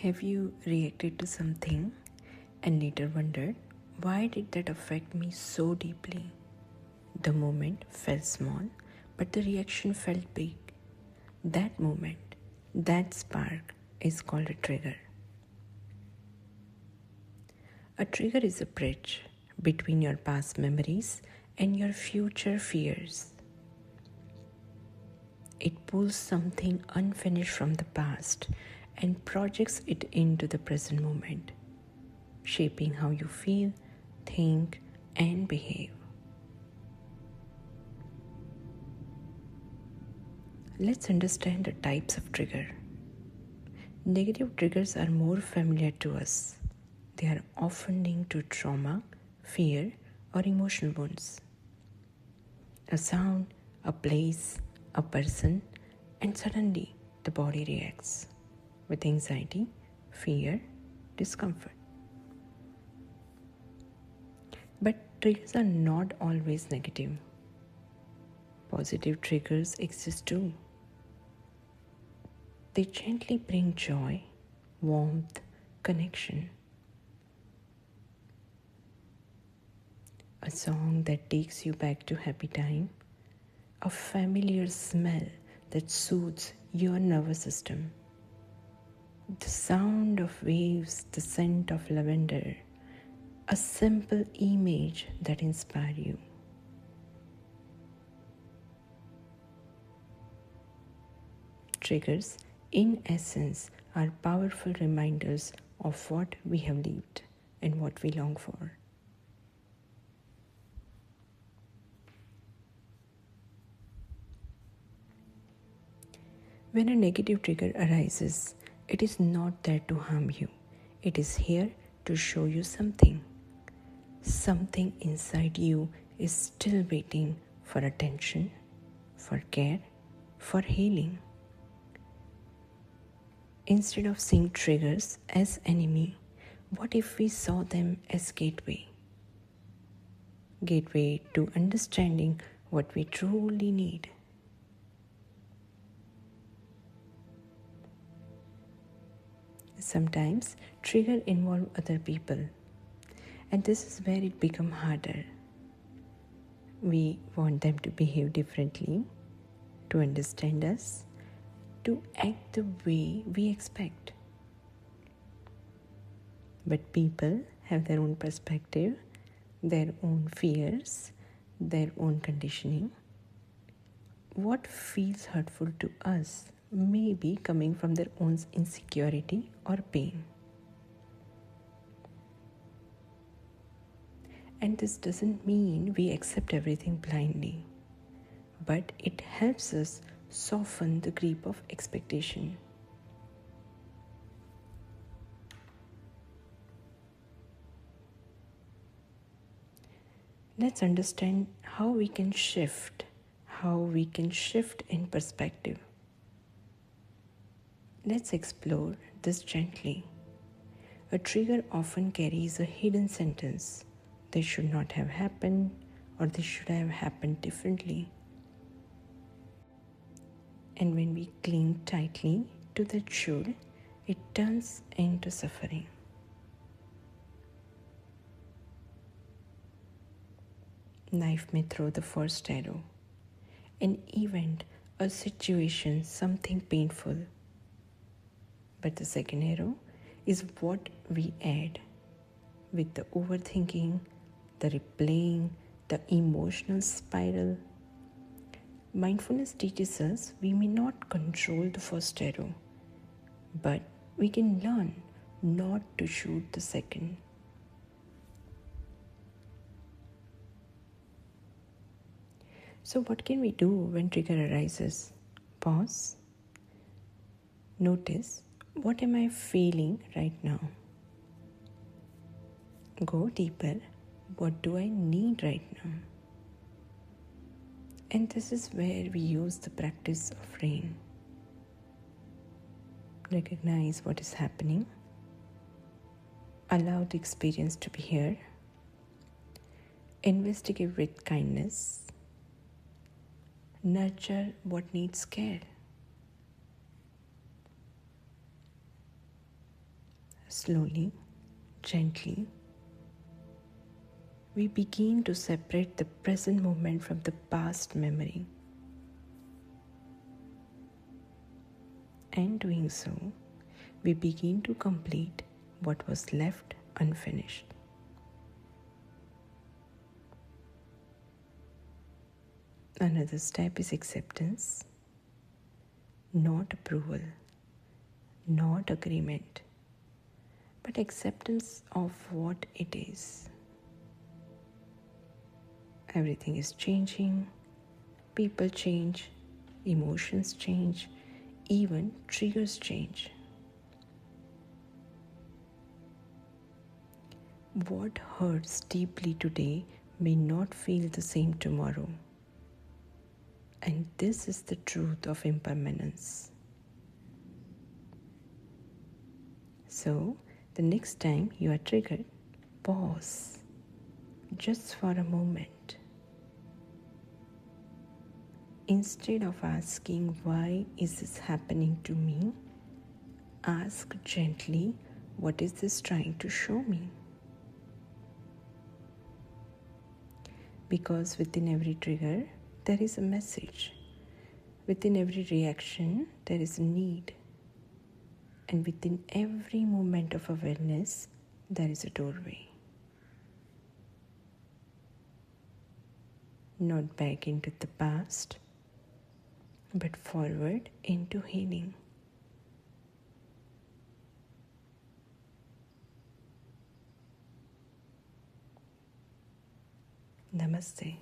Have you reacted to something and later wondered, why did that affect me so deeply? The moment felt small, but the reaction felt big. That moment, that spark is called a trigger. A trigger is a bridge between your past memories and your future fears. It pulls something unfinished from the past and projects it into the present moment, shaping how you feel, think, and behave. Let's understand the types of trigger. Negative triggers are more familiar to us. They are often linked to trauma, fear, or emotional wounds. A sound, a place, a person, and suddenly the body reacts with anxiety, fear, discomfort. But triggers are not always negative. Positive triggers exist too. They gently bring joy, warmth, connection. A song that takes you back to happy time, a familiar smell that soothes your nervous system, the sound of waves, the scent of lavender, a simple image that inspires you. Triggers, in essence, are powerful reminders of what we have lived and what we long for. When a negative trigger arises, it is not there to harm you. It is here to show you something. Something inside you is still waiting for attention, for care, for healing. Instead of seeing triggers as enemy, what if we saw them as gateway? Gateway to understanding what we truly need. Sometimes trigger involve other people, and this is where it becomes harder. We want them to behave differently, to understand us, to act the way we expect. But people have their own perspective, their own fears, their own conditioning. What feels hurtful to us may be coming from their own insecurity or pain. And this doesn't mean we accept everything blindly, but it helps us soften the grip of expectation. Let's understand how we can shift in perspective. Let's explore this gently. A trigger often carries a hidden sentence. This should not have happened, or this should have happened differently. And when we cling tightly to that should, it turns into suffering. Life may throw the first arrow, an event, a situation, something painful. But the second arrow is what we add with the overthinking, the replaying, the emotional spiral. Mindfulness teaches us we may not control the first arrow, but we can learn not to shoot the second. So, what can we do when trigger arises? Pause. Notice, what am I feeling right now? Go deeper. What do I need right now? And this is where we use the practice of RAIN. Recognize what is happening. Allow the experience to be here. Investigate with kindness. Nurture what needs care. Slowly, gently, we begin to separate the present moment from the past memory. And doing so, we begin to complete what was left unfinished. Another step is acceptance, not approval, not agreement, but acceptance of what it is. Everything is changing, people change, emotions change, even triggers change. What hurts deeply today may not feel the same tomorrow. And this is the truth of impermanence. So, the next time you are triggered, pause just for a moment. Instead of asking, why is this happening to me? Ask gently, what is this trying to show me? Because within every trigger, there is a message. Within every reaction, there is a need. And within every moment of awareness, there is a doorway. Not back into the past, but forward into healing. Namaste.